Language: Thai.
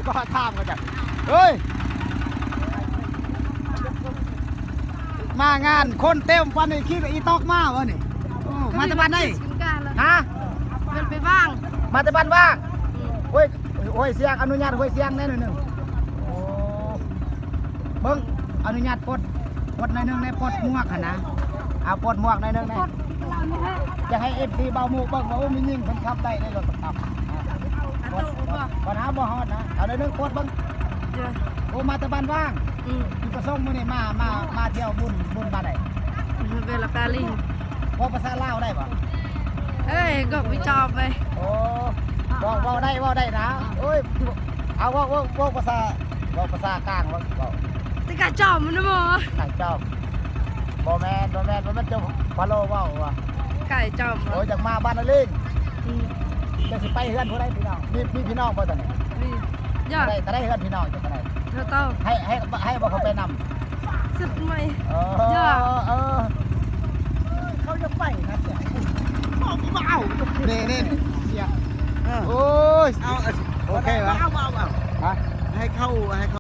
ก็ท่ามกันจ้ะเฮ้ยมางานคนเต็มวันนี้คิดอีตอกมาวะนี่มาจากบ้านไหนฮะ มันไปบ้าง มาจากบ้านว่างโอ้ยโอ้ยเสียงอนุญาตโอ้ยเสียงแน่หนึ่งโอ้เบิ้งอนุญาตปลดหน่อยนึงในปลดหมวกนะเอาปลดหมวกหน่อยนึงในจะให้เอฟซีเบาหมูเบิ้งว่าโอ้มียิ่งคนขับได้ในรถขับปัญหาบ่ฮอดนะเอาหน่อยนึงปลดเบิ้งโอ้มาจากบ้านว่างที่ประสงค์มื้อนี้มาเที่ยวบุญบ้านไหน เวลาปลาลิง ว่าภาษาลาวได้ป่ะ เอ้ยก็ไปจอบไป โอ้ว่าได้นะโอ้ยเอาว่าภาษากลางว่า ติกาจอบมันนะหมอ ไก่เจ้าบ่แมนมันจะพะโลว่าว่ะ ไก่จอบ โอ้ยจากมาบ้านนั่นเองจะสิไปเฮือนผู้ใดพี่น้องมีพี่น้องบ่ตอนนี้ นี่ยอด แต่ได้เฮือนพี่น้องจะไปไหน เท่าเต้า ให้บอกเขาไปนำ สุดไหม เขาจะไปนะเสียเอานี่เสียโอ้ยโอเควะ ให้เข้า